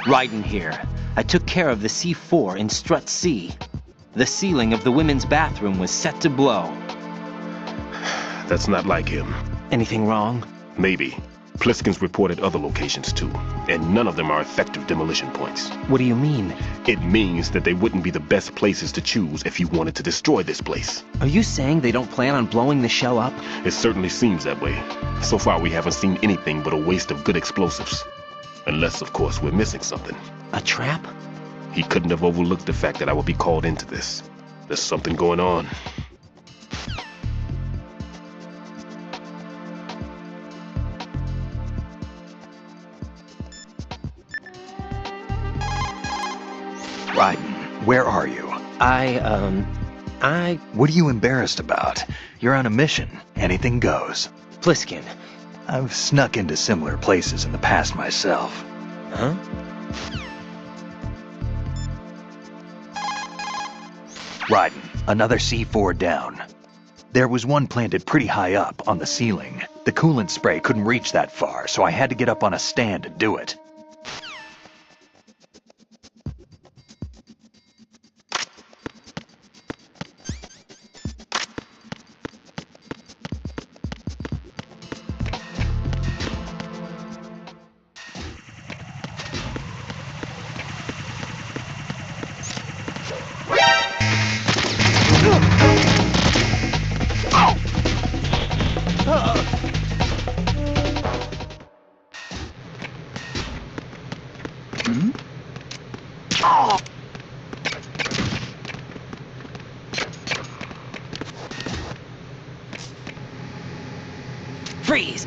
Raiden here. I took care of the C4 in Strut C. The ceiling of the women's bathroom was set to blow. That's not like him. Anything wrong? Maybe. Pliskin's reported other locations too, and none of them are effective demolition points. What do you mean? It means that they wouldn't be the best places to choose if you wanted to destroy this place. Are you saying they don't plan on blowing the shell up? It certainly seems that way. So far we haven't seen anything but a waste of good explosives. Unless, of course, we're missing something. A trap? He couldn't have overlooked the fact that I would be called into this. There's something going on. Raiden, where are you? What are you embarrassed about? You're on a mission. Anything goes. Pliskin. I've snuck into similar places in the past myself. Huh? Raiden, another C4 down. There was one planted pretty high up on the ceiling. The coolant spray couldn't reach that far, so I had to get up on a stand to do it. Freeze!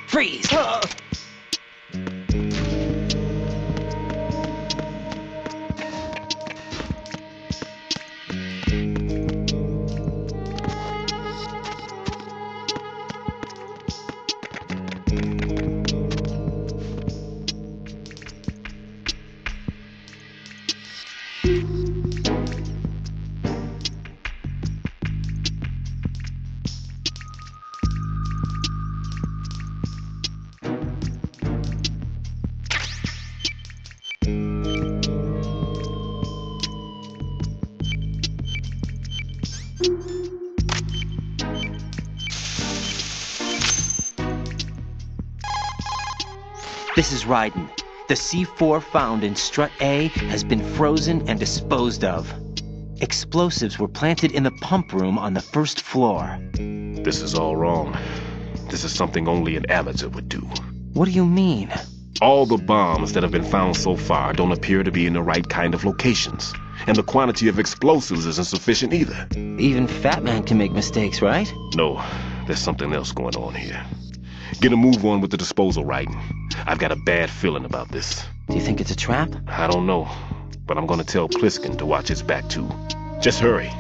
Freeze! This is Raiden. The C4 found in Strut A has been frozen and disposed of. Explosives were planted in the pump room on the first floor. This is all wrong. This is something only an amateur would do. What do you mean? All the bombs that have been found so far don't appear to be in the right kind of locations. And the quantity of explosives isn't sufficient either. Even Fat Man can make mistakes, right? No, there's something else going on here. Get a move on with the disposal, Raiden. I've got a bad feeling about this. Do you think it's a trap? I don't know, but I'm gonna tell Pliskin to watch his back too. Just hurry.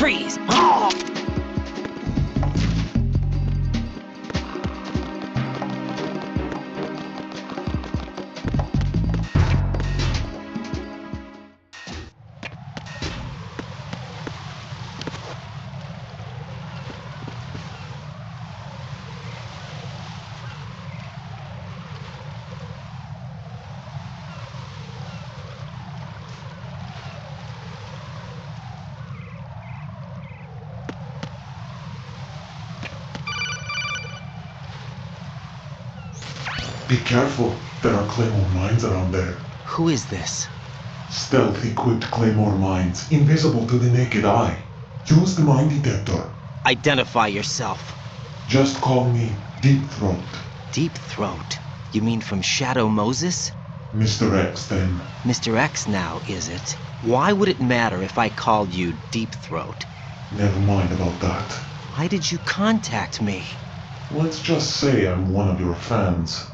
Freeze! Oh! Be careful, there are claymore mines around there. Who is this? Stealth-equipped claymore mines, invisible to the naked eye. Use the mine detector. Identify yourself. Just call me Deep Throat. Deep Throat? You mean from Shadow Moses? Mr. X, then. Mr. X now, is it? Why would it matter if I called you Deep Throat? Never mind about that. Why did you contact me? Let's just say I'm one of your fans.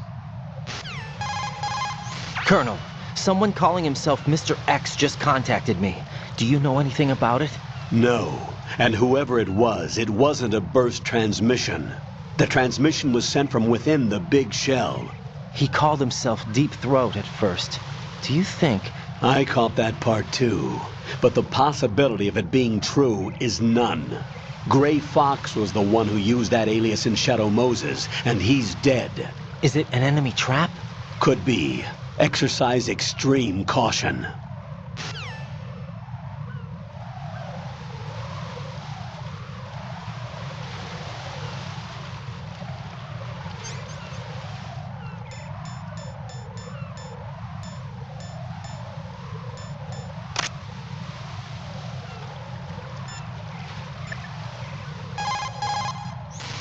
Colonel, someone calling himself Mr. X just contacted me. Do you know anything about it? No. And whoever it wasn't a burst transmission. The transmission was sent from within the big shell. He called himself Deep Throat at first. Do you think... I caught that part too. But the possibility of it being true is none. Gray Fox was the one who used that alias in Shadow Moses, and he's dead. Is it an enemy trap? Could be. Exercise extreme caution.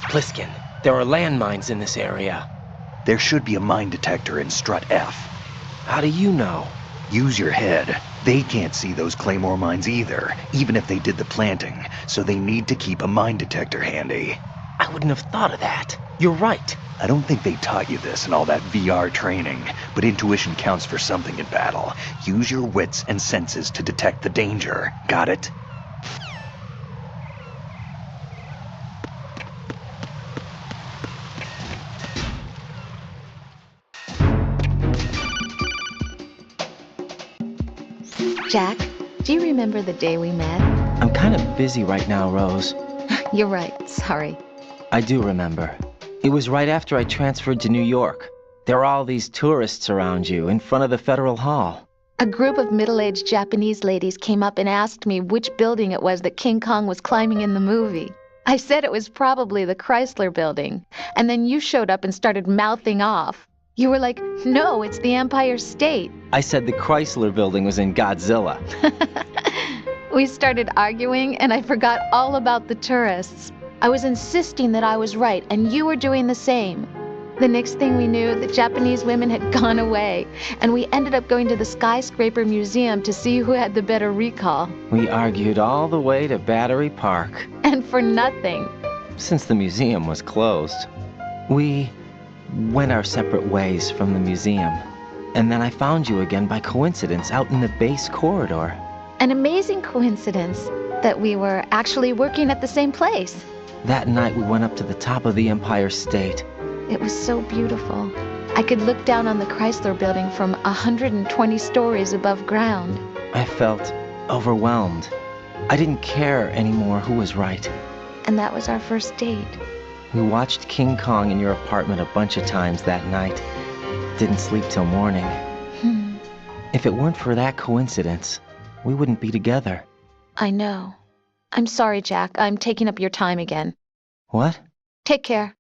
Pliskin, there are landmines in this area. There should be a mine detector in strut F. How do you know? Use your head. They can't see those claymore mines either, even if they did the planting, so they need to keep a mine detector handy. I wouldn't have thought of that. You're right. I don't think they taught you this in all that VR training, but intuition counts for something in battle. Use your wits and senses to detect the danger. Got it? Jack, do you remember the day we met? I'm kind of busy right now, Rose. You're right, sorry. I do remember. It was right after I transferred to New York. There are all these tourists around you in front of the Federal Hall. A group of middle-aged Japanese ladies came up and asked me which building it was that King Kong was climbing in the movie. I said it was probably the Chrysler building, and then you showed up and started mouthing off. You were like, no, it's the Empire State. I said the Chrysler building was in Godzilla. We started arguing, and I forgot all about the tourists. I was insisting that I was right, and you were doing the same. The next thing we knew, the Japanese women had gone away, and we ended up going to the Skyscraper Museum to see who had the better recall. We argued all the way to Battery Park. And for nothing. Since the museum was closed. We went our separate ways from the museum. And then I found you again by coincidence out in the base corridor. An amazing coincidence that we were actually working at the same place. That night we went up to the top of the Empire State. It was so beautiful. I could look down on the Chrysler building from 120 stories above ground. I felt overwhelmed. I didn't care anymore who was right. And that was our first date. We watched King Kong in your apartment a bunch of times that night. Didn't sleep till morning. If it weren't for that coincidence, we wouldn't be together. I know. I'm sorry, Jack. I'm taking up your time again. What? Take care.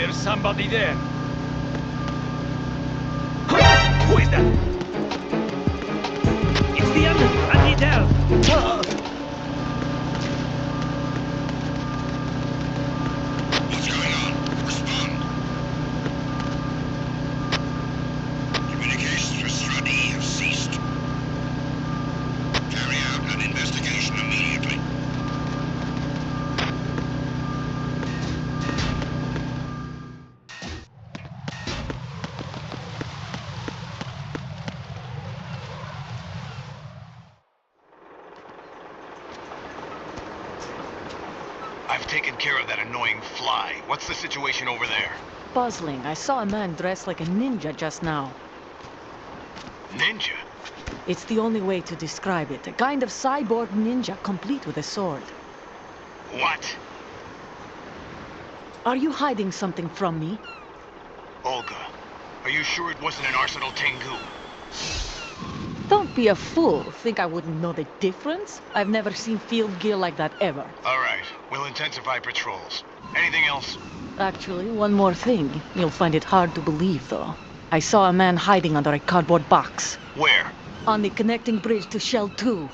There's somebody there. Who is that? It's the other. I need help. What's going on? Respond. Communications with Stradi have ceased. Carry out an investigation immediately. I've taken care of that annoying fly. What's the situation over there? Puzzling. I saw a man dressed like a ninja just now. Ninja? It's the only way to describe it. A kind of cyborg ninja, complete with a sword. What? Are you hiding something from me? Olga, are you sure it wasn't an Arsenal Tengu? Don't be a fool. Think I wouldn't know the difference? I've never seen field gear like that ever. All right, we'll intensify patrols. Anything else? Actually, one more thing. You'll find it hard to believe, though. I saw a man hiding under a cardboard box. Where? On the connecting bridge to Shell 2.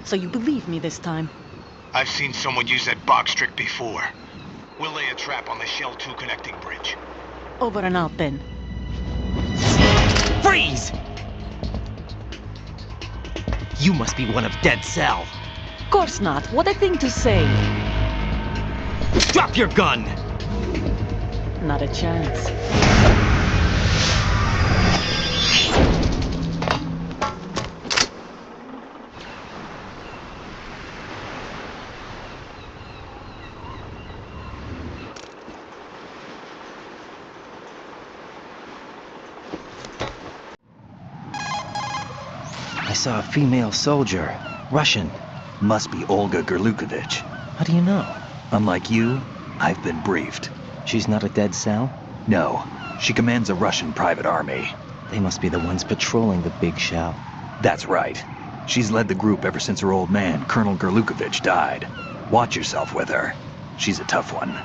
So you believe me this time? I've seen someone use that box trick before. We'll lay a trap on the Shell 2 connecting bridge. Over and out, then. Freeze! You must be one of Dead Cell. Course not. What a thing to say. Drop your gun! Not a chance. I saw a female soldier. Russian. Must be Olga Gerlukovich. How do you know? Unlike you, I've been briefed. She's not a Dead Cell? No, she commands a Russian private army. They must be the ones patrolling the big shell. That's right. She's led the group ever since her old man, Colonel Gerlukovich, died. Watch yourself with her. She's a tough one.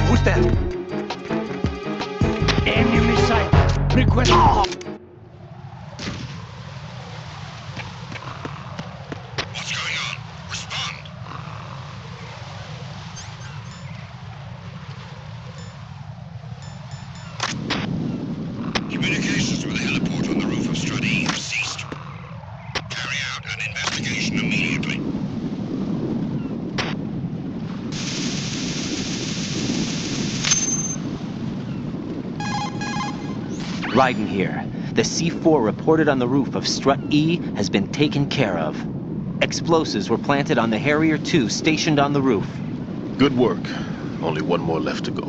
Who's that? Damn you! Request. What's going on? Respond. Communications with the heliport on the roof of Strut E have ceased. Carry out an investigation immediately. Raiden here. The C4 reported on the roof of Strut E has been taken care of. Explosives were planted on the Harrier 2 stationed on the roof. Good work. Only one more left to go.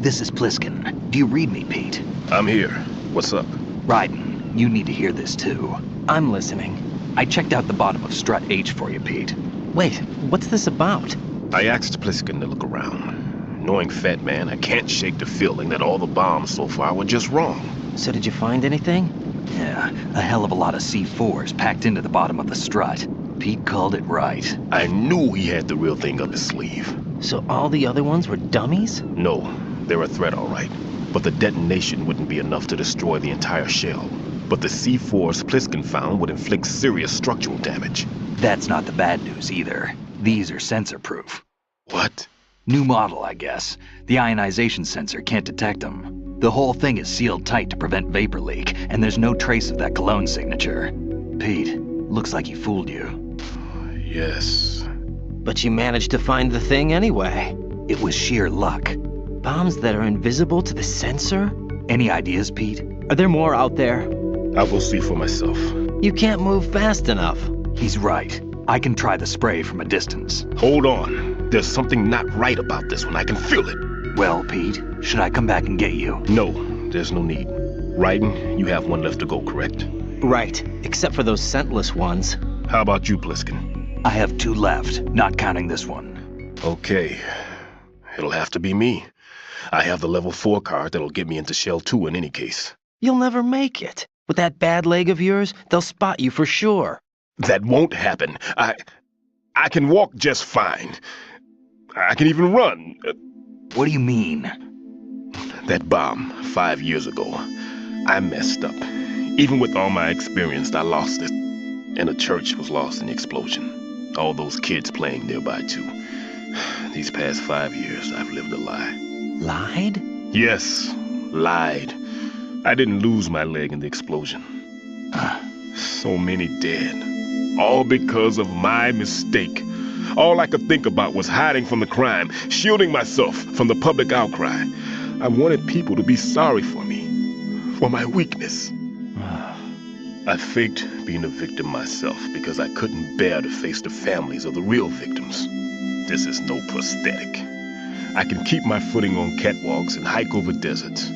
This is Pliskin. Do you read me, Pete? I'm here. What's up? Raiden, you need to hear this too. I'm listening. I checked out the bottom of Strut H for you, Pete. Wait, what's this about? I asked Pliskin to look around. Knowing Fat Man, I can't shake the feeling that all the bombs so far were just wrong. So did you find anything? Yeah, a hell of a lot of C4s packed into the bottom of the strut. Pete called it right. I knew he had the real thing up his sleeve. So all the other ones were dummies? No, they're a threat, all right. But the detonation wouldn't be enough to destroy the entire shell. But the C4s Pliskin found would inflict serious structural damage. That's not the bad news either. These are sensor-proof. What? New model, I guess. The ionization sensor can't detect them. The whole thing is sealed tight to prevent vapor leak, and there's no trace of that cologne signature. Pete, looks like he fooled you. Yes. But you managed to find the thing anyway. It was sheer luck. Bombs that are invisible to the sensor? Any ideas, Pete? Are there more out there? I will see for myself. You can't move fast enough. He's right. I can try the spray from a distance. Hold on. There's something not right about this one. I can feel it. Well, Pete, should I come back and get you? No, there's no need. Raiden, you have one left to go, correct? Right, except for those scentless ones. How about you, Pliskin? I have 2 left, not counting this one. Okay. It'll have to be me. I have the level 4 card that'll get me into Shell 2 in any case. You'll never make it. With that bad leg of yours, they'll spot you for sure. That won't happen. I can walk just fine. I can even run. What do you mean? That bomb 5 years ago. I messed up. Even with all my experience, I lost it. And the church was lost in the explosion. All those kids playing nearby, too. These past 5 years, I've lived a lie. Lied? Yes, lied. I didn't lose my leg in the explosion. So many dead. All because of my mistake. All I could think about was hiding from the crime, shielding myself from the public outcry. I wanted people to be sorry for me, for my weakness. I faked being a victim myself because I couldn't bear to face the families of the real victims. This is no prosthetic. I can keep my footing on catwalks and hike over deserts.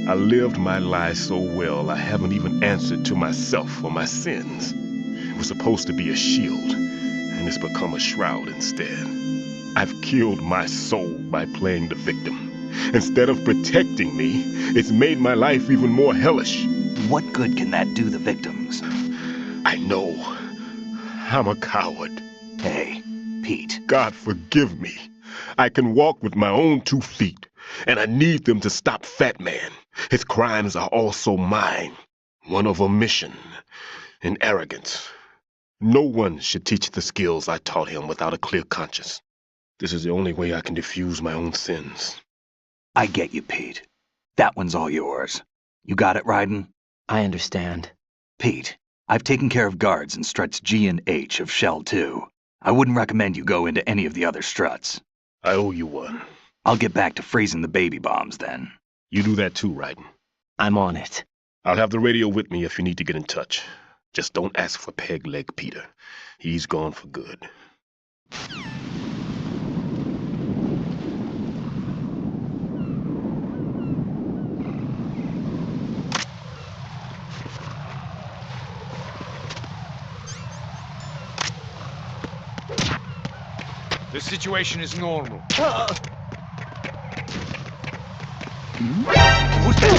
I lived my lie so well I haven't even answered to myself for my sins. It was supposed to be a shield, and it's become a shroud instead. I've killed my soul by playing the victim. Instead of protecting me, it's made my life even more hellish. What good can that do the victims? I know. I'm a coward. Hey, Pete. God forgive me. I can walk with my own 2 feet, and I need them to stop Fat Man. His crimes are also mine. One of omission and arrogance. No one should teach the skills I taught him without a clear conscience. This is the only way I can diffuse my own sins. I get you, Pete. That one's all yours. You got it, Raiden? I understand. Pete, I've taken care of guards in struts G and H of Shell 2. I wouldn't recommend you go into any of the other struts. I owe you one. I'll get back to freezing the baby bombs then. You do that too, Raiden. I'm on it. I'll have the radio with me if you need to get in touch. Just don't ask for Peg Leg Peter. He's gone for good. The situation is normal. What's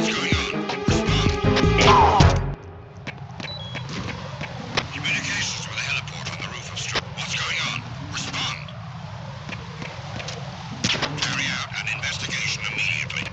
going on? Respond. Communications with the heliport on the roof of Strut. What's going on? Respond. Carry out an investigation immediately.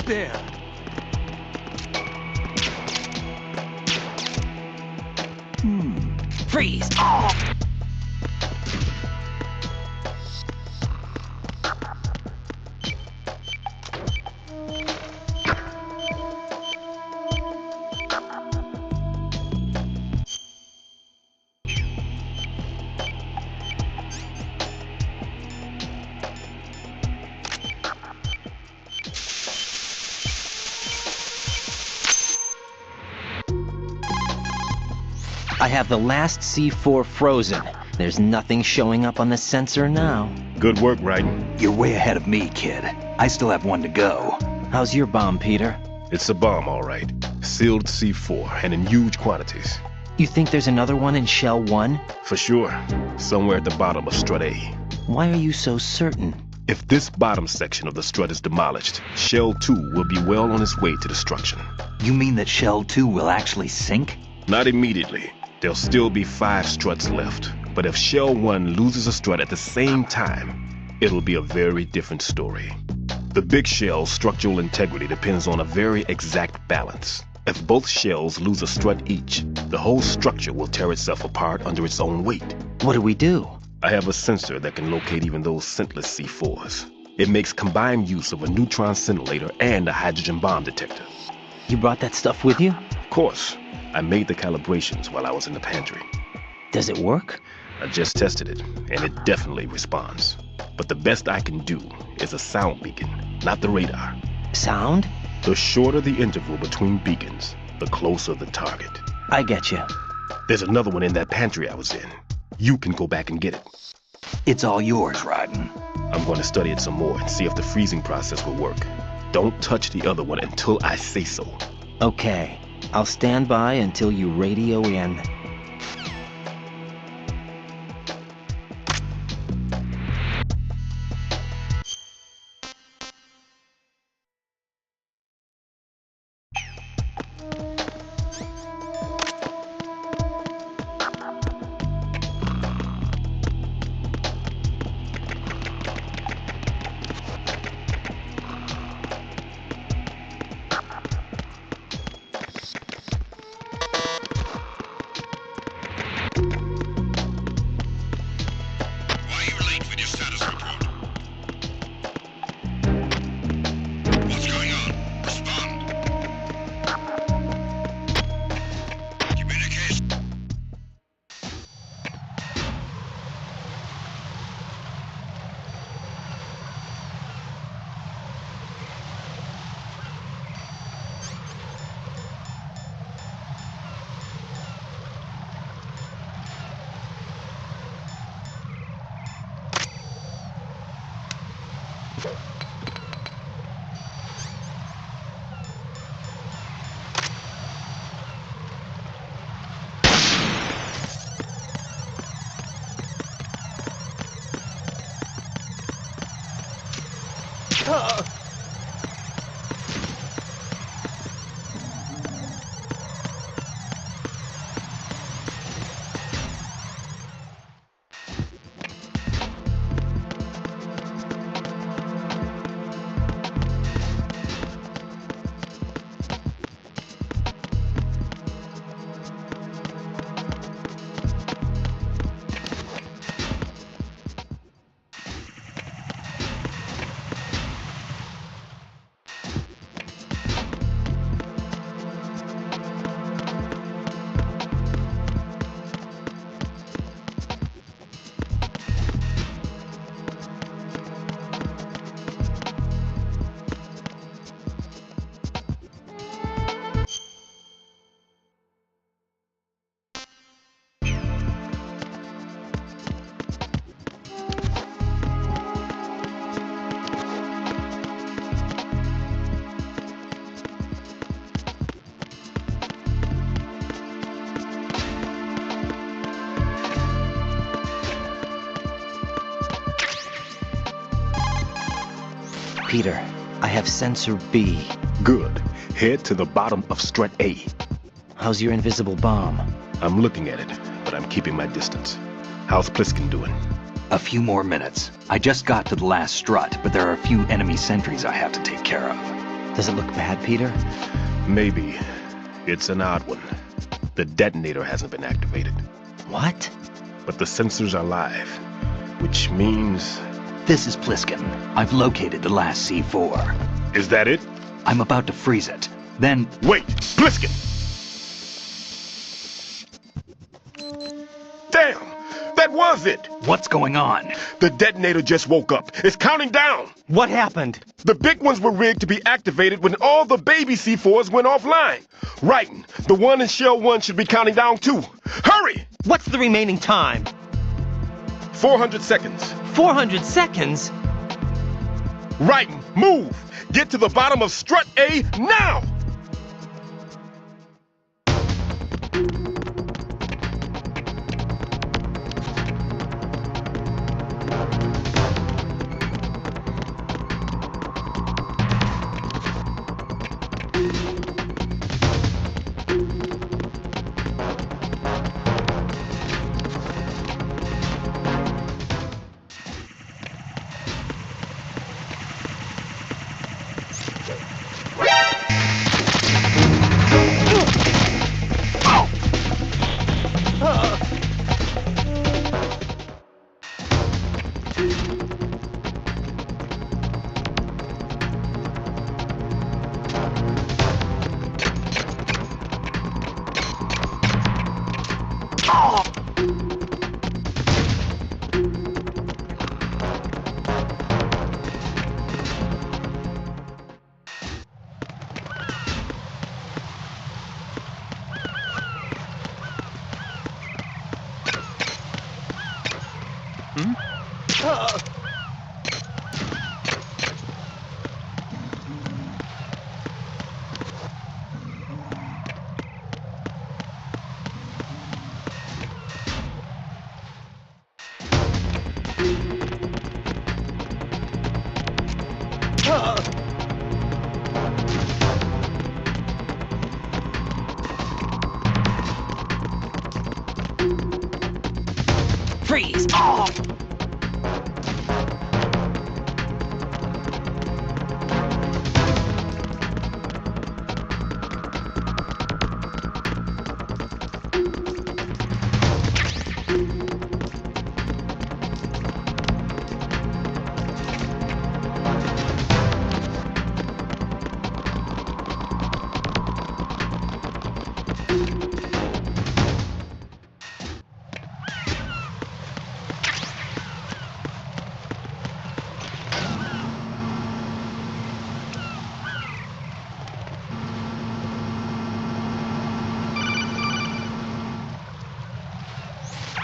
there! Freeze! I have the last C4 frozen. There's nothing showing up on the sensor now. Good work, Raiden. You're way ahead of me, kid. I still have one to go. How's your bomb, Peter? It's a bomb, all right. Sealed C4, and in huge quantities. You think there's another one in Shell 1? For sure. Somewhere at the bottom of Strut A. Why are you so certain? If this bottom section of the strut is demolished, Shell 2 will be well on its way to destruction. You mean that Shell 2 will actually sink? Not immediately. There'll still be 5 struts left. But if Shell 1 loses a strut at the same time, it'll be a very different story. The big shell's structural integrity depends on a very exact balance. If both shells lose a strut each, the whole structure will tear itself apart under its own weight. What do we do? I have a sensor that can locate even those scentless C4s. It makes combined use of a neutron scintillator and a hydrogen bomb detector. You brought that stuff with you? Of course. I made the calibrations while I was in the pantry. Does it work? I just tested it, and it definitely responds. But the best I can do is a sound beacon, not the radar. Sound? The shorter the interval between beacons, the closer the target. I get you. There's another one in that pantry I was in. You can go back and get it. It's all yours, Raiden. I'm going to study it some more and see if the freezing process will work. Don't touch the other one until I say so. Okay. I'll stand by until you radio in. Why are you late with your status report? What's going on? Respond. Communication. Peter, I have sensor B. Good. Head to the bottom of Strut A. How's your invisible bomb? I'm looking at it, but I'm keeping my distance. How's Pliskin doing? A few more minutes. I just got to the last strut, but there are a few enemy sentries I have to take care of. Does it look bad, Peter? Maybe. It's an odd one. The detonator hasn't been activated. What? But the sensors are live, which means... This is Pliskin. I've located the last C4. Is that it? I'm about to freeze it. Then... Wait! Pliskin! Damn! That was it! What's going on? The detonator just woke up. It's counting down! What happened? The big ones were rigged to be activated when all the baby C4s went offline. Raiden, the one in Shell 1 should be counting down too. Hurry! What's the remaining time? 400 seconds. 400 seconds? Raiden, move! Get to the bottom of strut A now! Freeze! Off!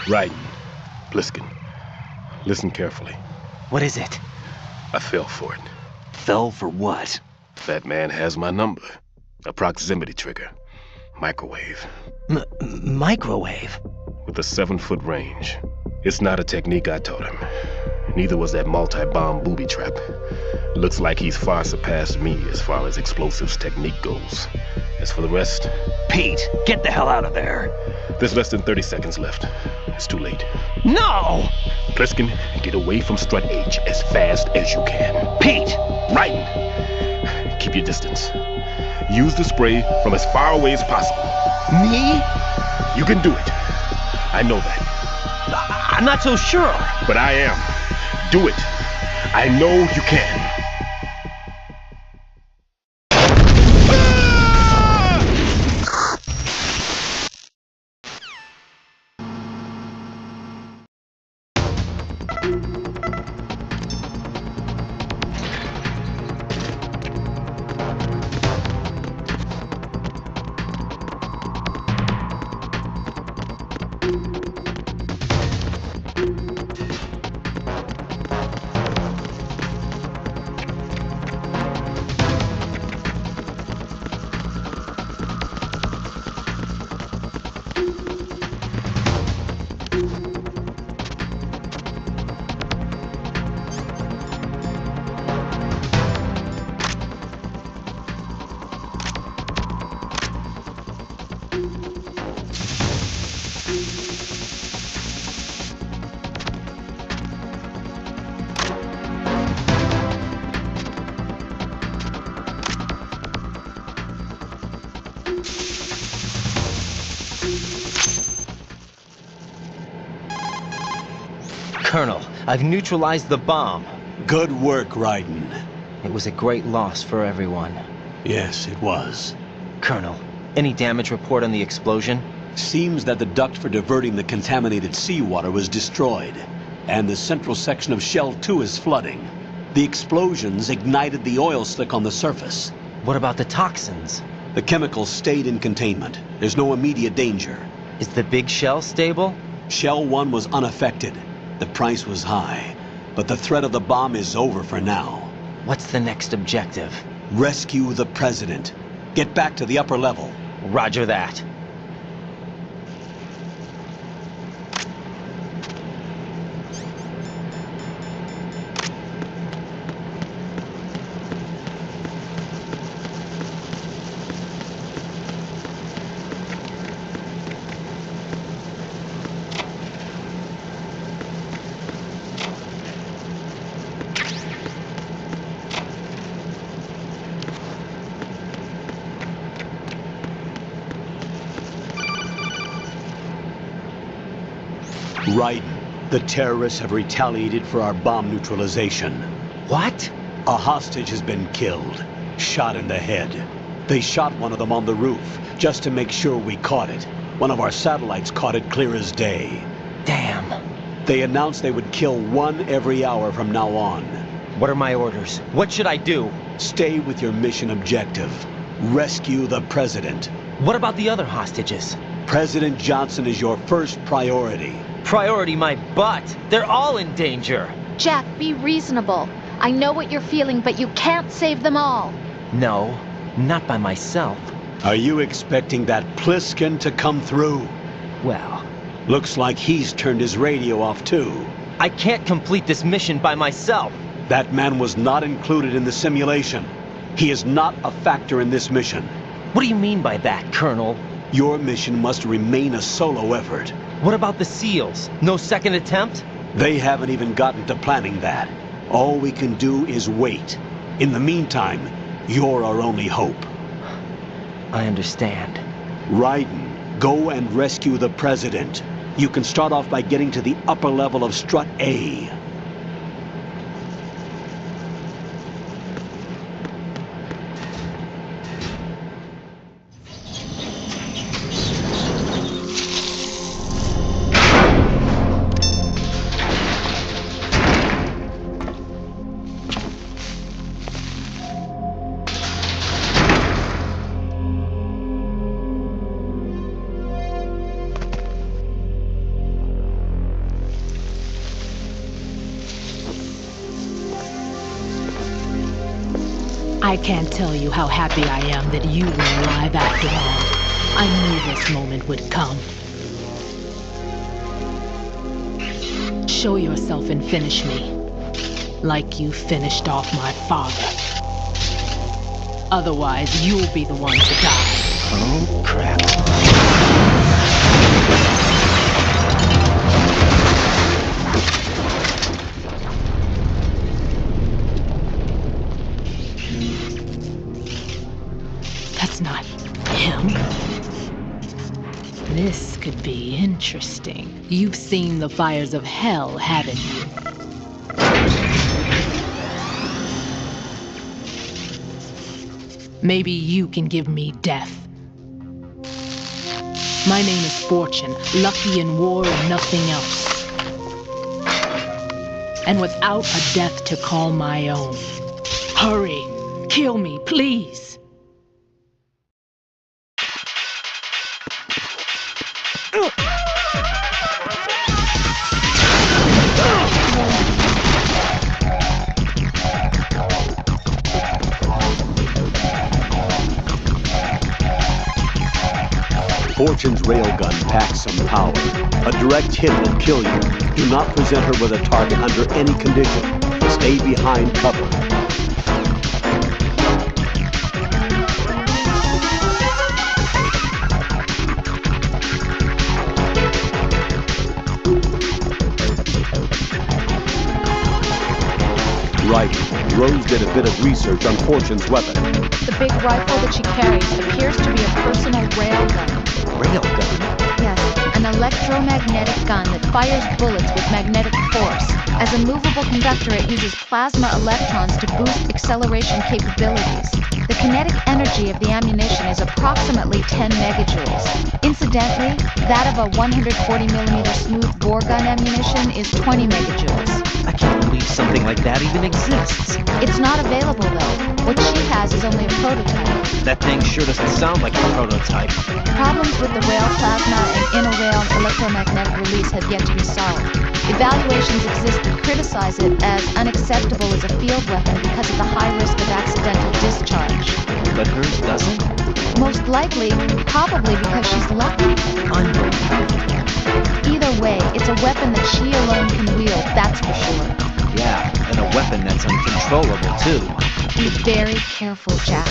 Raiden, Pliskin, listen carefully. What is it? I fell for it. Fell for what? That man has my number. A proximity trigger. Microwave. Microwave? With a 7-foot range. It's not a technique I taught him. Neither was that multi-bomb booby trap. Looks like he's far surpassed me as far as explosives technique goes. As for the rest... Pete, get the hell out of there. There's less than 30 seconds left. It's too late. No! Pliskin, get away from strut H as fast as you can. Pete! Raiden, keep your distance. Use the spray from as far away as possible. Me? You can do it. I know that. I'm not so sure. But I am. Do it. I know you can. Colonel, I've neutralized the bomb. Good work, Raiden. It was a great loss for everyone. Yes, it was. Colonel, any damage report on the explosion? Seems that the duct for diverting the contaminated seawater was destroyed, and the central section of Shell 2 is flooding. The explosions ignited the oil slick on the surface. What about the toxins? The chemicals stayed in containment. There's no immediate danger. Is the big shell stable? Shell 1 was unaffected. The price was high, but the threat of the bomb is over for now. What's the next objective? Rescue the President. Get back to the upper level. Roger that. Raiden, the terrorists have retaliated for our bomb neutralization. What? A hostage has been killed, shot in the head. They shot one of them on the roof, just to make sure we caught it. One of our satellites caught it clear as day. Damn. They announced they would kill one every hour from now on. What are my orders? What should I do? Stay with your mission objective. Rescue the President. What about the other hostages? President Johnson is your first priority. Priority my butt. They're all in danger. Jack, be reasonable. I know what you're feeling, but you can't save them all. No, not by myself. Are you expecting that pliskin to come through? Well, looks like he's turned his radio off too. I can't complete this mission by myself. That man was not included in the simulation. He is not a factor in this mission. What do you mean by that, Colonel? Your mission must remain a solo effort. What about the SEALs? No second attempt? They haven't even gotten to planning that. All we can do is wait. In the meantime, you're our only hope. I understand. Raiden, go and rescue the President. You can start off by getting to the upper level of Strut A. I can't tell you how happy I am that you were alive after all. I knew this moment would come. Show yourself and finish me, like you finished off my father. Otherwise, you'll be the one to die. Oh, crap. That's not him. This could be interesting. You've seen the fires of hell, haven't you? Maybe you can give me death. My name is Fortune, lucky in war and nothing else. And without a death to call my own. Hurry, kill me, please. Fortune's railgun packs some power. A direct hit will kill you. Do not present her with a target under any condition. Stay behind cover. Right. Rose did a bit of research on Fortune's weapon. The big rifle that she carries appears to be a personal railgun. Railgun? Yes, and electromagnetic gun that fires bullets with magnetic force. As a movable conductor, it uses plasma electrons to boost acceleration capabilities. The kinetic energy of the ammunition is approximately 10 megajoules. Incidentally, that of a 140mm smooth bore gun ammunition is 20 megajoules. I can't believe something like that even exists. It's not available, though. What she has is only a prototype. That thing sure doesn't sound like a prototype. Problems with the rail plasma and inner rail electromagnetic release have yet to be solved. Evaluations exist that criticize it as unacceptable as a field weapon because of the high risk of accidental discharge. But hers doesn't? Most likely, probably because she's lucky. Unbelievable. Either way, it's a weapon that she alone can wield, that's for sure. Yeah, and a weapon that's uncontrollable, too. Be very careful, Jack.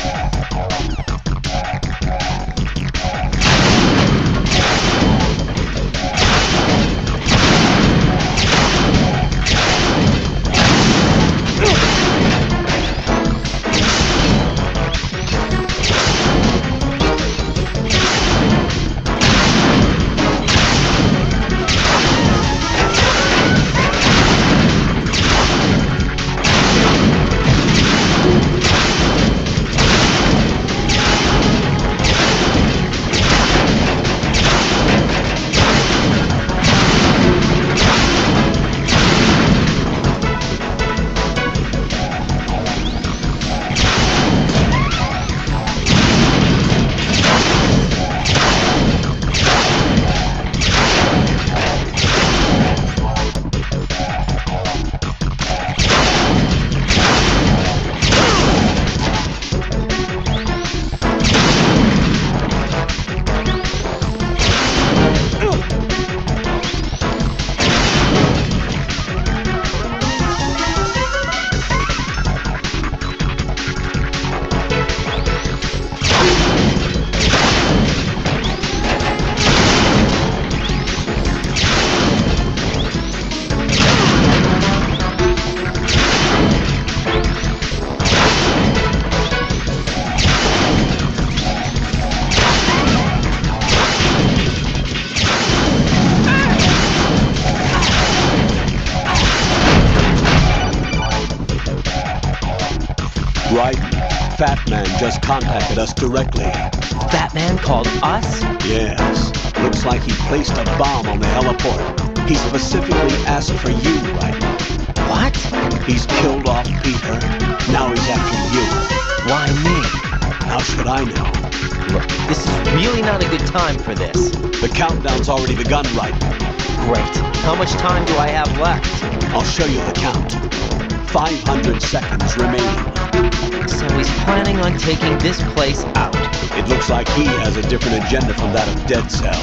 Raiden, Fat Man just contacted us directly. Fat Man called us? Yes. Looks like he placed a bomb on the heliport. He specifically asked for you, Raiden. What? He's killed off Peter. Now he's after you. Why me? How should I know? Look, this is really not a good time for this. The countdown's already begun, Raiden. Great. How much time do I have left? I'll show you the count. 500 seconds remaining. So he's planning on taking this place out. It looks like he has a different agenda from that of Dead Cell.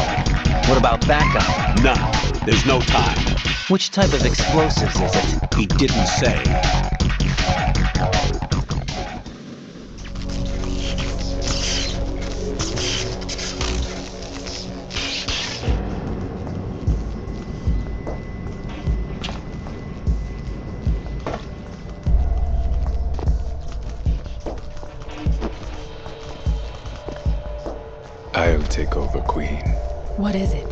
What about backup? None. There's no time. Which type of explosives is it? He didn't say. I'll take over, Queen. What is it?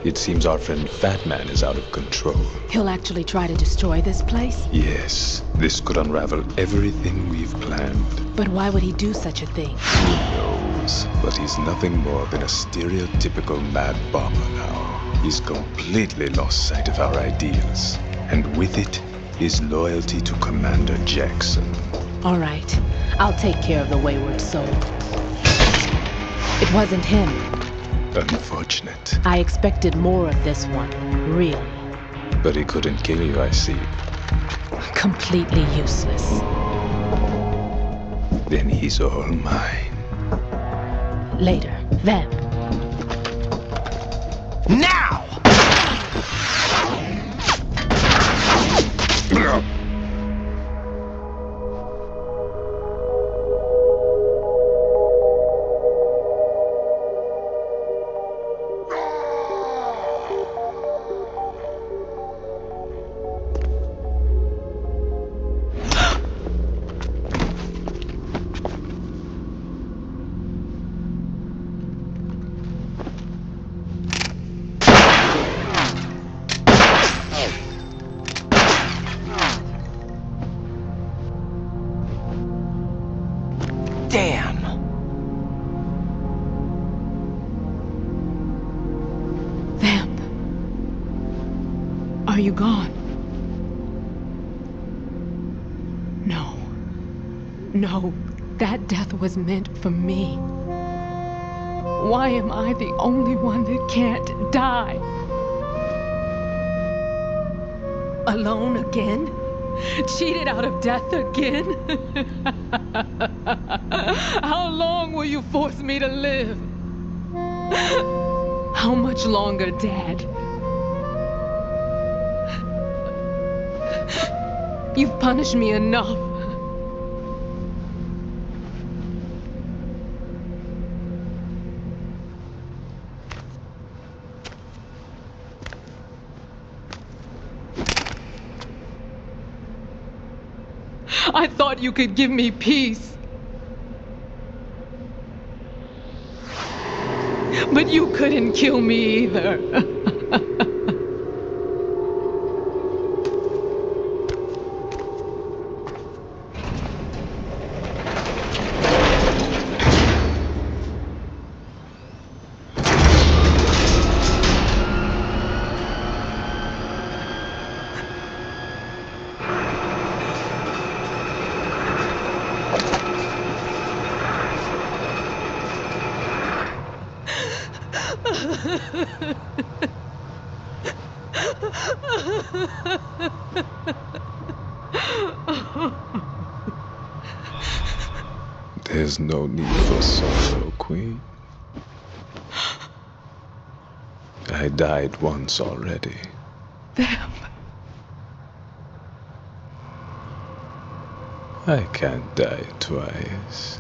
It seems our friend Fat Man is out of control. He'll actually try to destroy this place? Yes, this could unravel everything we've planned. But why would he do such a thing? Who knows? But he's nothing more than a stereotypical mad bomber now. He's completely lost sight of our ideals. And with it, his loyalty to Commander Jackson. All right. I'll take care of the wayward soul. It wasn't him. Unfortunate. I expected more of this one, really. But he couldn't kill you, I see. Completely useless. Then he's all mine. Later. Then. Now! gone. No. No, that death was meant for me. Why am I the only one that can't die? Alone again? Cheated out of death again? How long will you force me to live? How much longer, Dad? You've punished me enough. I thought you could give me peace. But you couldn't kill me either. There's no need for sorrow, Queen. I died once already. Them. I can't die twice.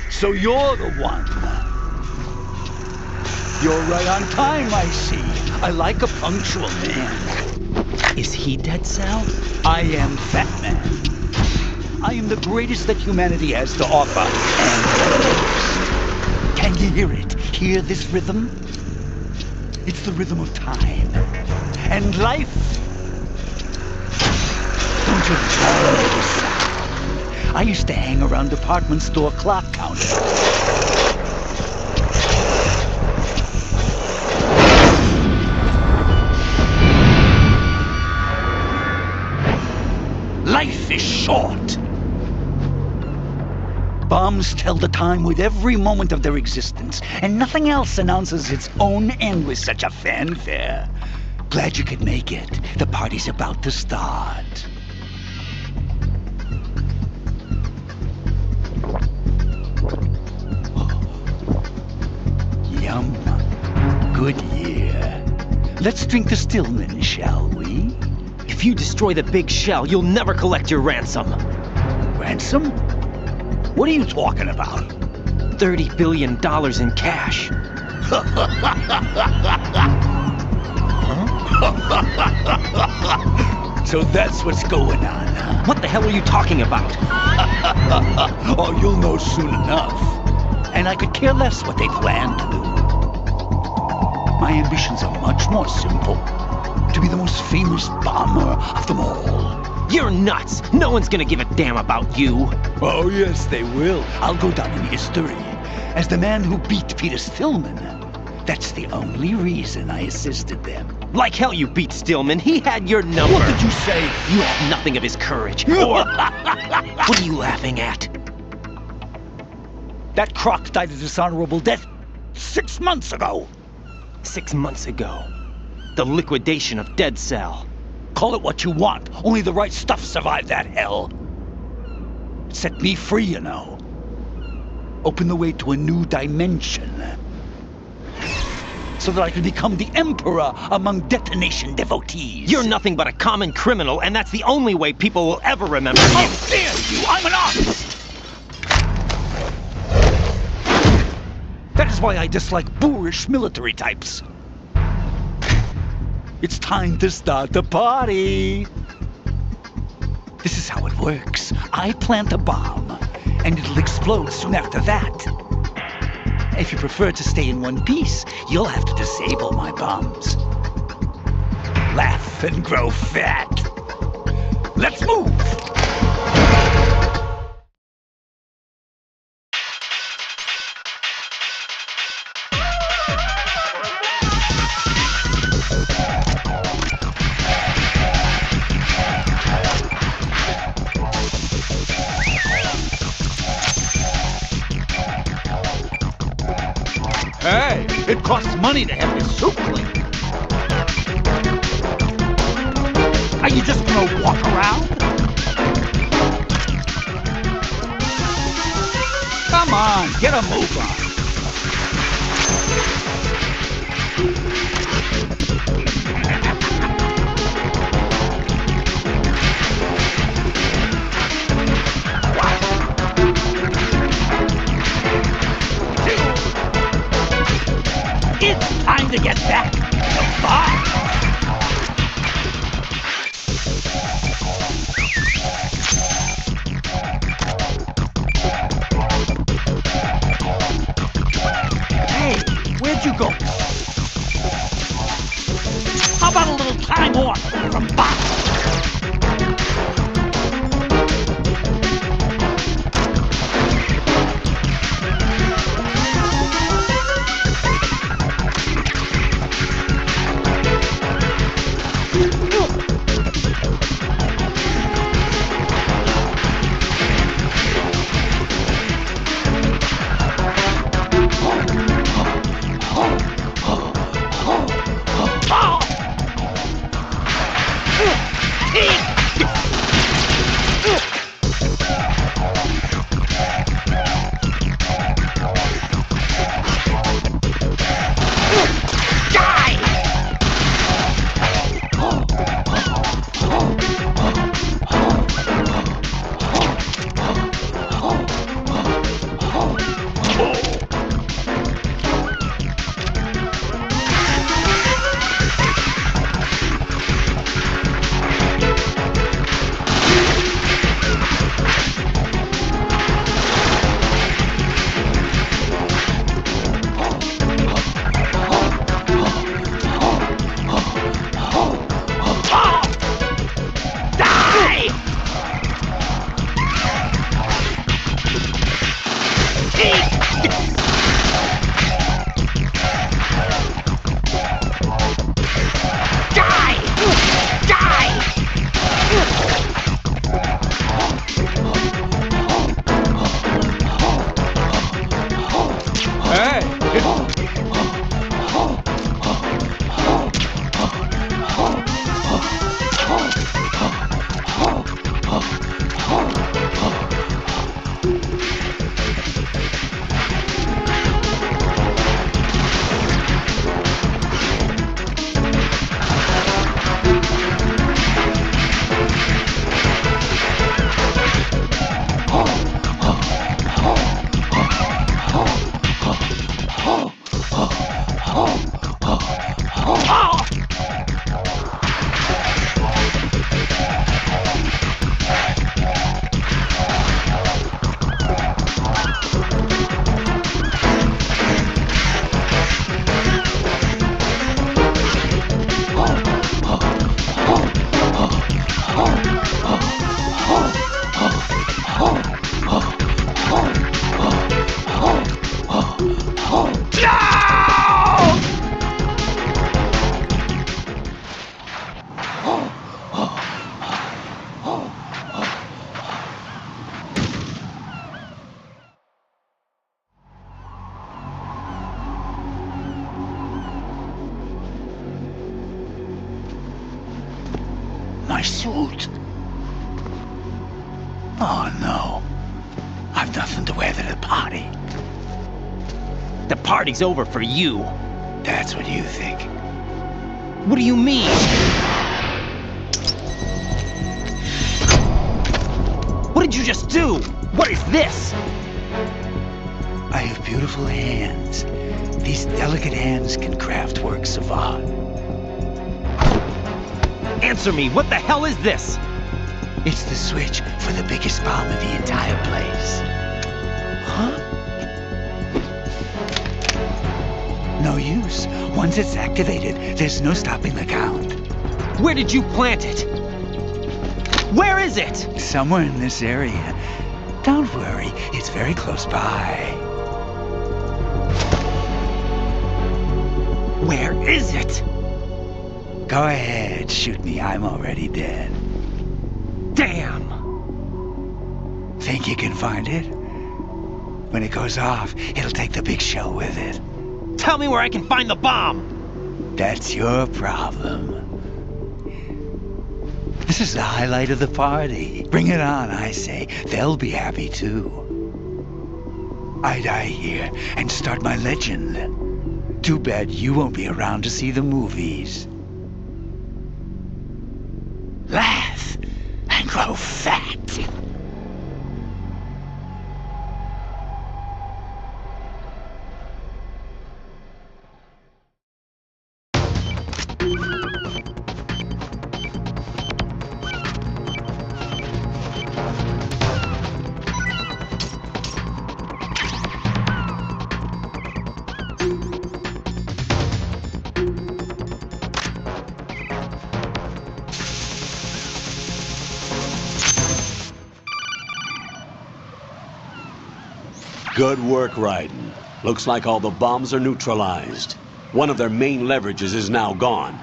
So you're the one. You're right on time, I see. I like a punctual man. Is he Dead Cell? I am Fat Man. I am the greatest that humanity has to offer, and the most. Can you hear it? Hear this rhythm? It's the rhythm of time and life. Don't you love this sound? I used to hang around department store clock counters. Life is short. Bombs tell the time with every moment of their existence, and nothing else announces its own end with such a fanfare. Glad you could make it. The party's about to start. Yum. Good year. Let's drink the Stillman, shall we? If you destroy the big shell, you'll never collect your ransom. Ransom? What are you talking about? $30 billion in cash. So that's what's going on, huh? What the hell are you talking about? Oh, you'll know soon enough. And I could care less what they plan to do. My ambitions are much more simple. To be the most famous bomber of them all. You're nuts! No one's gonna give a damn about you! Oh, yes, they will. I'll go down in history as the man who beat Peter Stillman. That's the only reason I assisted them. Like hell you beat Stillman. He had your number. What did you say? You have nothing of his courage. Or... What are you laughing at? That croc died a dishonorable death 6 months ago. 6 months ago. The liquidation of Dead Cell. Call it what you want. Only the right stuff survived that hell. It set me free, you know. Opened the way to a new dimension. So that I could become the emperor among detonation devotees. You're nothing but a common criminal, and that's the only way people will ever remember you. How dare you! I'm an artist! That is why I dislike boorish military types. It's time to start the party. This is how it works. I plant a bomb, and it'll explode soon after that. If you prefer to stay in one piece, you'll have to disable my bombs. Laugh and grow fat. Let's move! Hey, it costs money to have this soup cleaned. Are you just gonna walk around? Come on, get a move on. It's time to get back to the bar. Hey, where'd you go? How about a little time off from boxing? my suit. Oh no. I've nothing to wear to the party. The party's over for you. That's what you think. What do you mean? What did you just do? What is this? I have beautiful hands. These delicate hands can craft works of art. Answer me, what the hell is this? It's the switch for the biggest bomb in the entire place. Huh? No use. Once it's activated, there's no stopping the count. Where did you plant it? Where is it? Somewhere in this area. Don't worry, it's very close by. Where is it? Go ahead, shoot me. I'm already dead. Damn! Think you can find it? When it goes off, it'll take the big shell with it. Tell me where I can find the bomb! That's your problem. This is the highlight of the party. Bring it on, I say. They'll be happy too. I die here and start my legend. Too bad you won't be around to see the movies. Laugh and grow fat. Good work, Raiden. Looks like all the bombs are neutralized. One of their main leverages is now gone.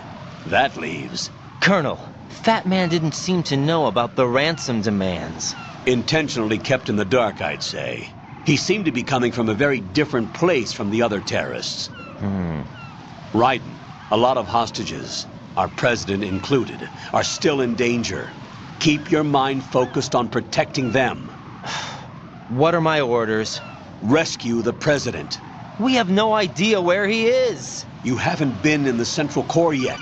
That leaves... Colonel, Fat Man didn't seem to know about the ransom demands. Intentionally kept in the dark, I'd say. He seemed to be coming from a very different place from the other terrorists. Raiden, a lot of hostages, our president included, are still in danger. Keep your mind focused on protecting them. What are my orders? Rescue the president. We have no idea where he is. You haven't been in the Central Core yet.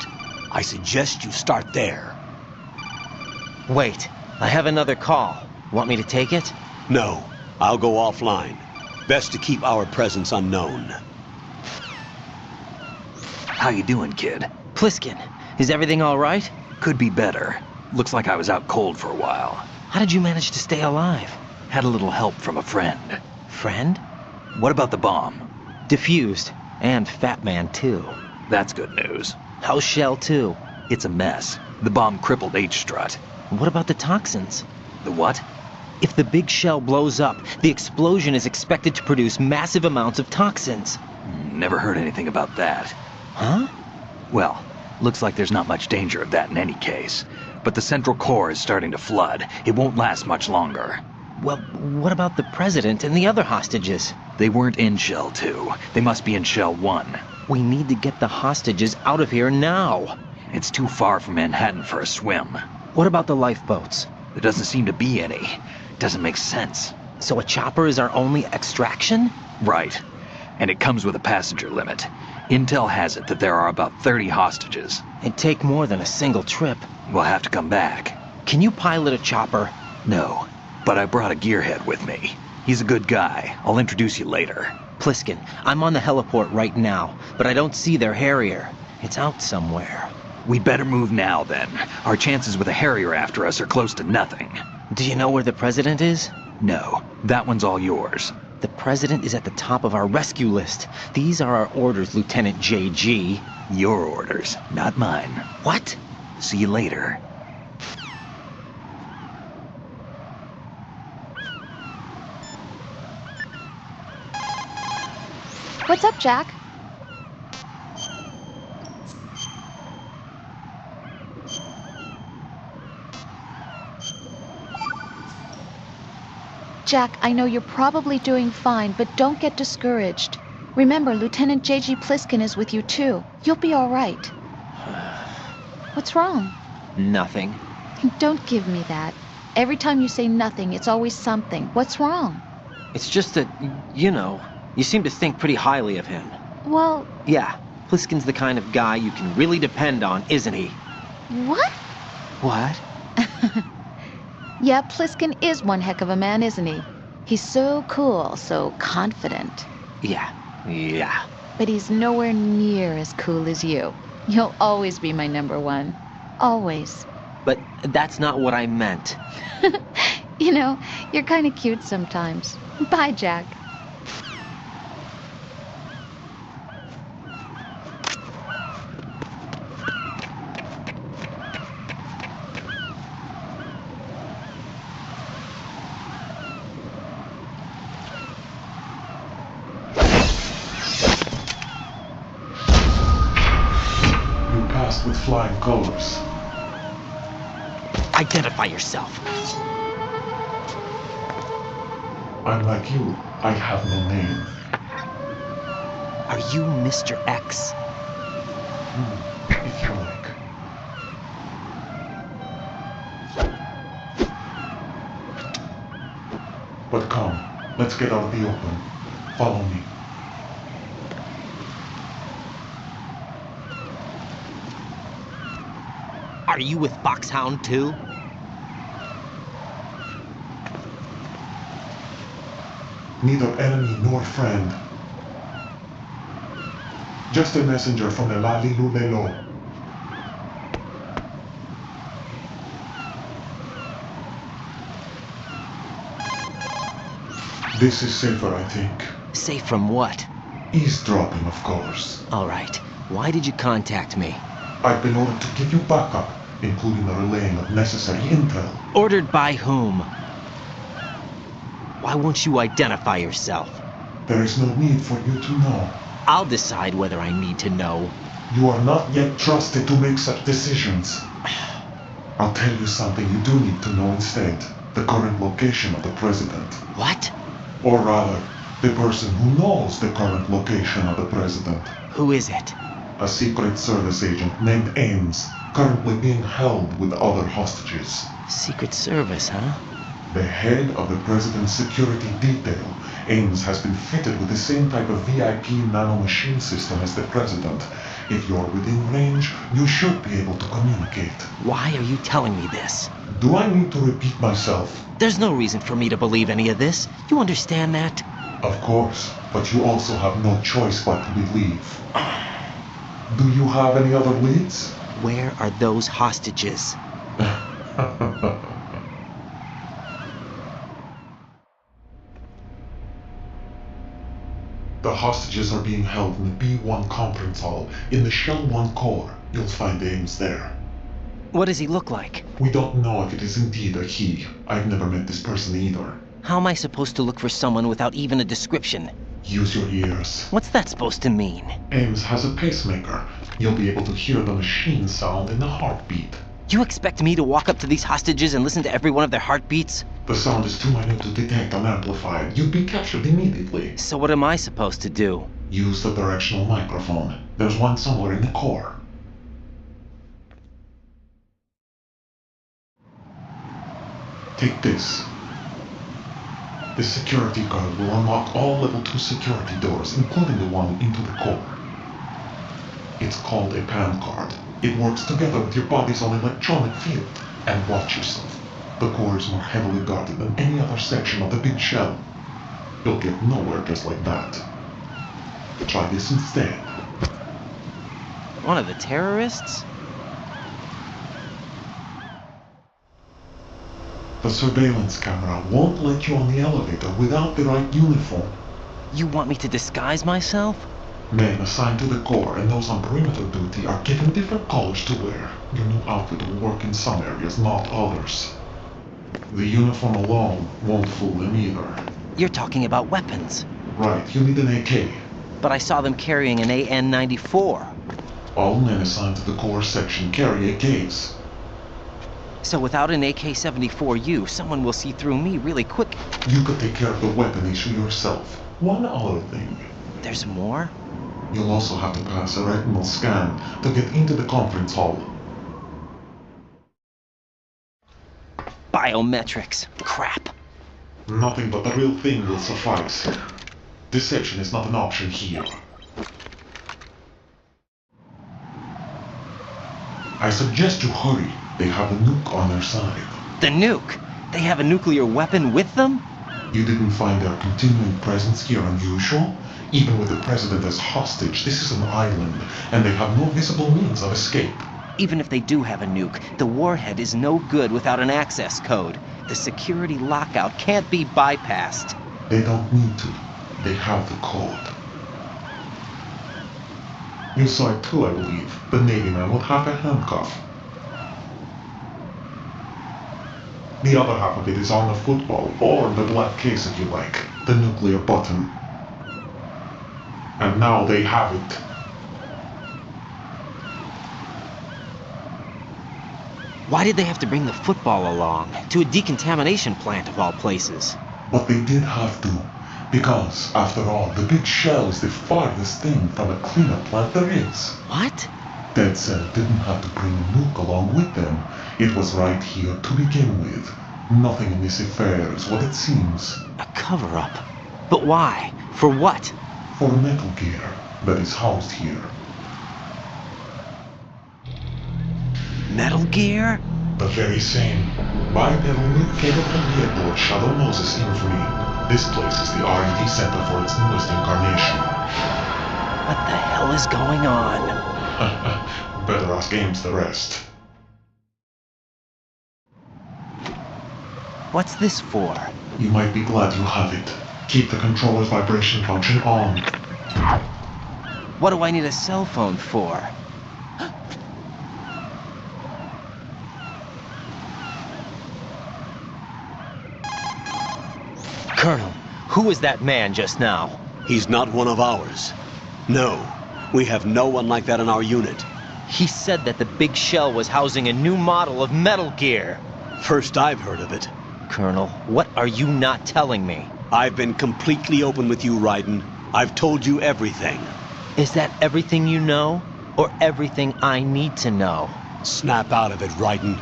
I suggest you start there. Wait, I have another call. Want me to take it? No, I'll go offline. Best to keep our presence unknown. How you doing, kid? Pliskin, is everything all right? Could be better. Looks like I was out cold for a while. How did you manage to stay alive? Had a little help from a friend. Friend? What about the bomb? Diffused. And Fat Man, too. That's good news. How's Shell 2? It's a mess. The bomb crippled H-Strut. What about the toxins? The what? If the big shell blows up, the explosion is expected to produce massive amounts of toxins. Never heard anything about that. Huh? Well, looks like there's not much danger of that in any case. But the Central Core is starting to flood. It won't last much longer. Well, what about the president and the other hostages? They weren't in Shell 2. They must be in Shell 1. We need to get the hostages out of here now. It's too far from Manhattan for a swim. What about the lifeboats? There doesn't seem to be any. Doesn't make sense. So a chopper is our only extraction? Right. And it comes with a passenger limit. Intel has it that there are about 30 hostages. It'd take more than a single trip. We'll have to come back. Can you pilot a chopper? No. But I brought a gearhead with me. He's a good guy. I'll introduce you later. Pliskin, I'm on the heliport right now, but I don't see their Harrier. It's out somewhere. We'd better move now, then. Our chances with a Harrier after us are close to nothing. Do you know where the president is? No. That one's all yours. The president is at the top of our rescue list. These are our orders, Lieutenant JG. Your orders, not mine. What? See you later. What's up, Jack? Jack, I know you're probably doing fine, but don't get discouraged. Remember, Lieutenant J.G. Pliskin is with you, too. You'll be all right. What's wrong? Nothing. Don't give me that. Every time you say nothing, it's always something. What's wrong? It's just that, you seem to think pretty highly of him. Well... Yeah, Pliskin's the kind of guy you can really depend on, isn't he? What? What? Yeah, Pliskin is one heck of a man, isn't he? He's so cool, so confident. Yeah. But he's nowhere near as cool as you. You'll always be my number one. Always. But that's not what I meant. You're kind of cute sometimes. Bye, Jack. You passed with flying colors. Identify yourself. I'm like you. I have no name. Are you Mr. X? If you like. But come, let's get out of the open. Follow me. Are you with Foxhound too? Neither enemy nor friend. Just a messenger from the Lalilulelo. This is safer, I think. Safe from what? Eavesdropping, of course. All right. Why did you contact me? I've been ordered to give you backup, including the relaying of necessary intel. Ordered by whom? Why won't you identify yourself? There is no need for you to know. I'll decide whether I need to know. You are not yet trusted to make such decisions. I'll tell you something you do need to know instead. The current location of the president. What? Or rather, the person who knows the current location of the president. Who is it? A Secret Service agent named Ames, currently being held with other hostages. Secret Service, huh? The head of the president's security detail, Ames has been fitted with the same type of VIP nanomachine system as the president. If you're within range, you should be able to communicate. Why are you telling me this? Do I need to repeat myself? There's no reason for me to believe any of this. You understand that? Of course, but you also have no choice but to believe. Do you have any other leads? Where are those hostages? The hostages are being held in the B1 conference hall in the Shell 1 core. You'll find Ames there. What does he look like? We don't know if it is indeed a he. I've never met this person either. How am I supposed to look for someone without even a description? Use your ears. What's that supposed to mean? Ames has a pacemaker. You'll be able to hear the machine sound in the heartbeat. You expect me to walk up to these hostages and listen to every one of their heartbeats? The sound is too minute to detect and amplify. You'd be captured immediately. So what am I supposed to do? Use the directional microphone. There's one somewhere in the core. Take this. The security card will unlock all level 2 security doors, including the one into the core. It's called a PAN card. It works together with your body's own electronic field. And watch yourself. The core is more heavily guarded than any other section of the big shell. You'll get nowhere just like that. Try this instead. One of the terrorists? The surveillance camera won't let you on the elevator without the right uniform. You want me to disguise myself? Men assigned to the core and those on perimeter duty are given different colors to wear. Your new outfit will work in some areas, not others. The uniform alone won't fool them either. You're talking about weapons. Right, you need an AK. But I saw them carrying an AN-94. All men assigned to the core section carry AKs. So without an AK-74U, someone will see through me really quick. You could take care of the weapon issue yourself. One other thing. There's more? You'll also have to pass a retinal scan to get into the conference hall. Biometrics. Crap. Nothing but the real thing will suffice. Deception is not an option here. I suggest you hurry. They have a nuke on their side. The nuke? They have a nuclear weapon with them? You didn't find their continuing presence here unusual? Even with the president as hostage, this is an island, and they have no visible means of escape. Even if they do have a nuke, the warhead is no good without an access code. The security lockout can't be bypassed. They don't need to. They have the code. You saw it too, I believe. The Navy man with half a handcuff. The other half of it is on the football, or the black case if you like. The nuclear button. And now they have it. Why did they have to bring the football along? To a decontamination plant of all places. But they did have to. Because, after all, the big shell is the farthest thing from a cleanup plant there is. What? Dead Cell didn't have to bring a nuke along with them. It was right here to begin with. Nothing in this affair is what it seems. A cover-up? But why? For what? For Metal Gear that is housed here. Metal Gear? The very same. Bipedal nuke cable from the airport Shadow Moses Infamy. This place is the R&D center for its newest incarnation. What the hell is going on? Better ask Ames the rest. What's this for? You might be glad you have it. Keep the controller's vibration function on. What do I need a cell phone for? Colonel, who was that man just now? He's not one of ours. No, we have no one like that in our unit. He said that the big shell was housing a new model of Metal Gear. First I've heard of it. Colonel, what are you not telling me? I've been completely open with you, Raiden. I've told you everything. Is that everything you know? Or everything I need to know? Snap out of it, Raiden.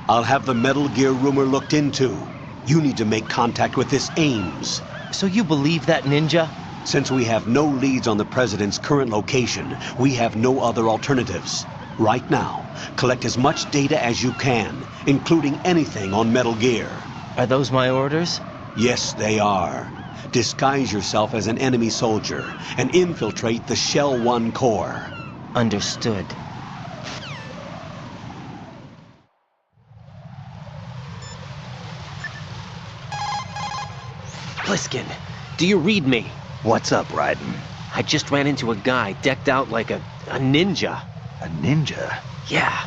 I'll have the Metal Gear rumor looked into. You need to make contact with this Ames. So you believe that ninja? Since we have no leads on the President's current location, we have no other alternatives. Right now, collect as much data as you can, including anything on Metal Gear. Are those my orders? Yes, they are. Disguise yourself as an enemy soldier and infiltrate the Shell 1 core. Understood. Pliskin, do you read me? What's up, Raiden? I just ran into a guy decked out like a ninja. A ninja? Yeah.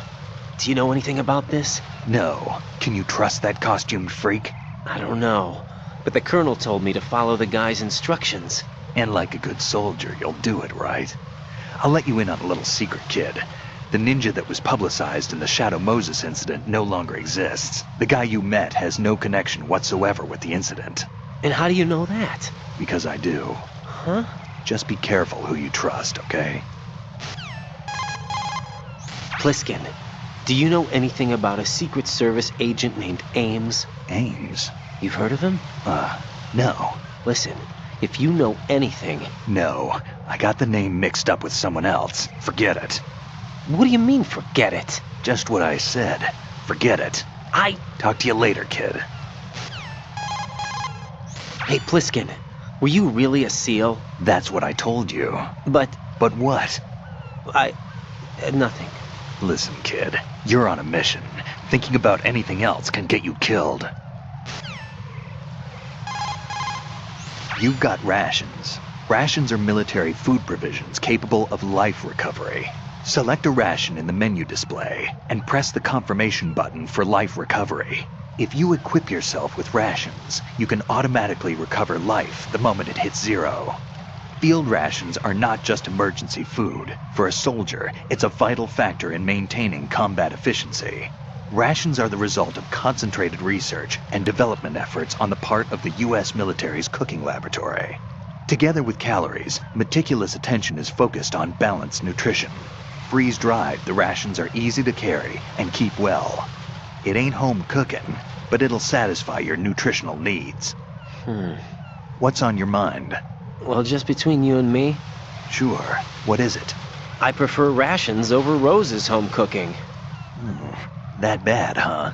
Do you know anything about this? No. Can you trust that costumed freak? I don't know. But the colonel told me to follow the guy's instructions. And like a good soldier, you'll do it, right? I'll let you in on a little secret, kid. The ninja that was publicized in the Shadow Moses incident no longer exists. The guy you met has no connection whatsoever with the incident. And how do you know that? Because I do. Huh? Just be careful who you trust, okay? Pliskin, do you know anything about a Secret Service agent named Ames? Ames? You've heard of him? No. Listen, if you know anything... No. I got the name mixed up with someone else. Forget it. What do you mean, forget it? Just what I said. Forget it. Talk to you later, kid. Hey, Pliskin, were you really a SEAL? That's what I told you. But what? Nothing. Listen, kid, you're on a mission. Thinking about anything else can get you killed. You've got rations. Rations are military food provisions capable of life recovery. Select a ration in the menu display and press the confirmation button for life recovery. If you equip yourself with rations, you can automatically recover life the moment it hits 0. Field rations are not just emergency food. For a soldier, it's a vital factor in maintaining combat efficiency. Rations are the result of concentrated research and development efforts on the part of the U.S. military's cooking laboratory. Together with calories, meticulous attention is focused on balanced nutrition. Freeze-dried, the rations are easy to carry and keep well. It ain't home cooking, but it'll satisfy your nutritional needs. What's on your mind? Well, just between you and me, Sure. What is it? I prefer rations over Rose's home cooking. That bad, huh?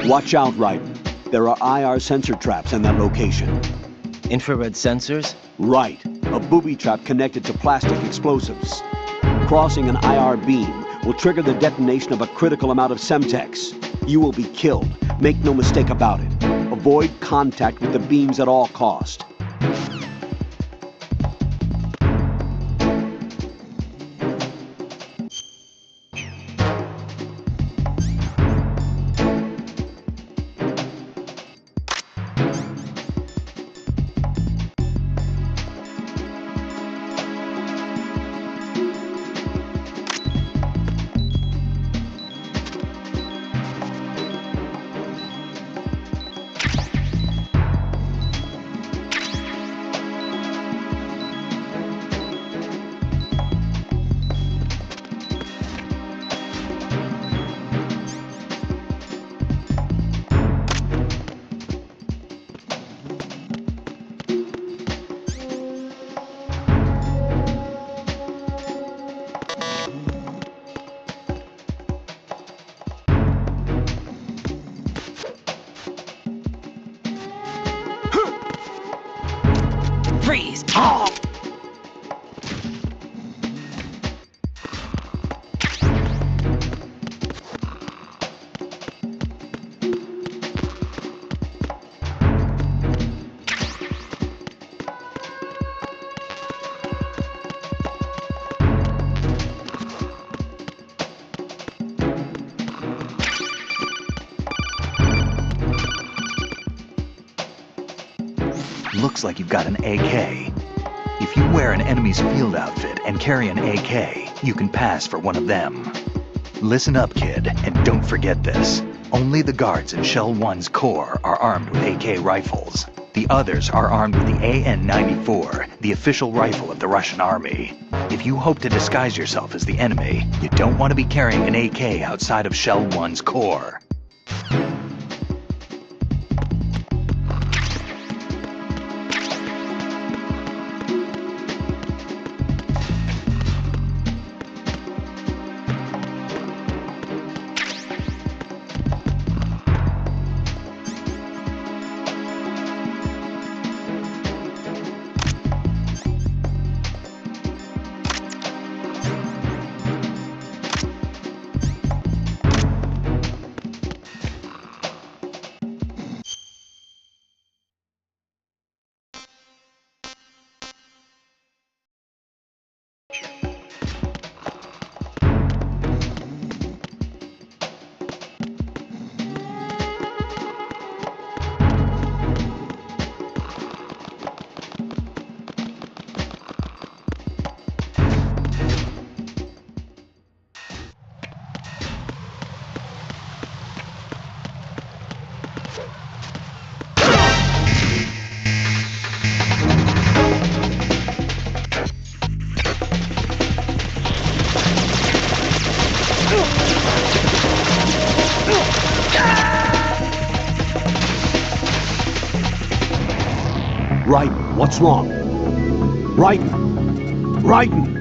Watch out, Raiden. There are IR sensor traps in that location. Infrared sensors? Right. A booby trap connected to plastic explosives. Crossing an IR beam will trigger the detonation of a critical amount of Semtex. You will be killed. Make no mistake about it. Avoid contact with the beams at all cost. Freeze! Oh! Looks like you've got an AK. If you wear an enemy's field outfit and carry an AK, you can pass for one of them. Listen up, kid, and don't forget this. Only the guards in Shell 1's core are armed with AK rifles. The others are armed with the AN-94, the official rifle of the Russian army. If you hope to disguise yourself as the enemy, you don't want to be carrying an AK outside of Shell 1's core. Raiden, what's wrong? Raiden! Raiden!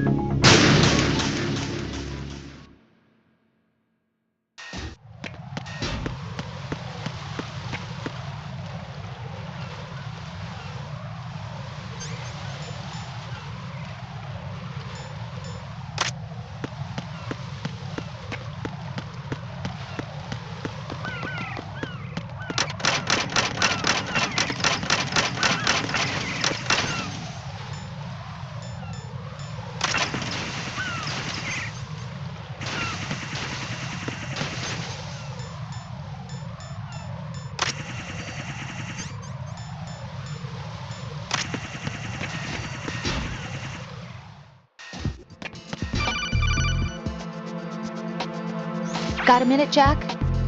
Got a minute, Jack?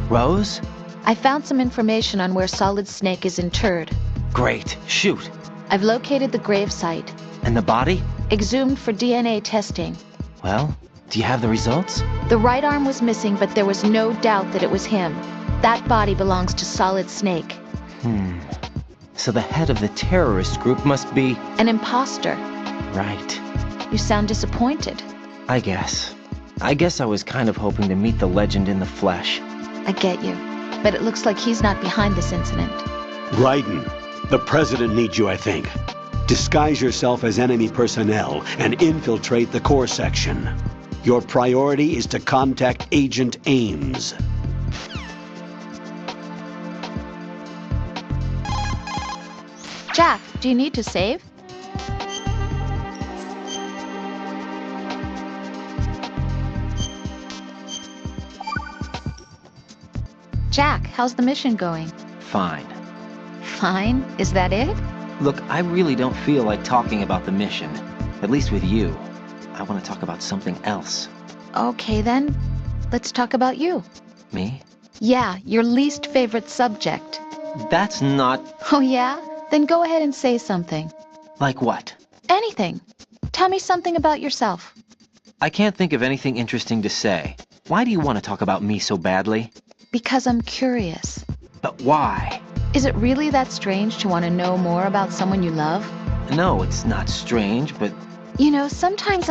Rose? I found some information on where Solid Snake is interred. Great. Shoot. I've located the grave site. And the body? Exhumed for DNA testing. Well, do you have the results? The right arm was missing, but there was no doubt that it was him. That body belongs to Solid Snake. So the head of the terrorist group must be... An imposter. Right. You sound disappointed. I guess I was kind of hoping to meet the legend in the flesh. I get you. But it looks like he's not behind this incident. Raiden, the president needs you, I think. Disguise yourself as enemy personnel and infiltrate the core section. Your priority is to contact Agent Ames. Jack, do you need to save? Jack, how's the mission going? Fine. Fine? Is that it? Look, I really don't feel like talking about the mission. At least with you. I want to talk about something else. Okay then. Let's talk about you. Me? Yeah, your least favorite subject. That's not... Oh yeah? Then go ahead and say something. Like what? Anything. Tell me something about yourself. I can't think of anything interesting to say. Why do you want to talk about me so badly? Because I'm curious. But why? Is it really that strange to want to know more about someone you love? No, it's not strange, but... You know, sometimes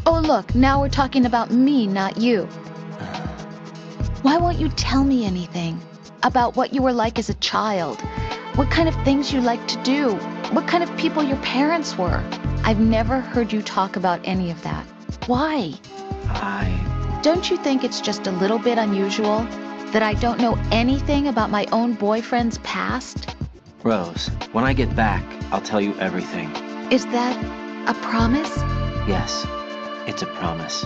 Oh look, now we're talking about me, not you. Why won't you tell me anything? About what you were like as a child? What kind of things you liked to do? What kind of people your parents were? I've never heard you talk about any of that. Why? Don't you think it's just a little bit unusual that I don't know anything about my own boyfriend's past? Rose, when I get back, I'll tell you everything. Is that a promise? Yes, it's a promise.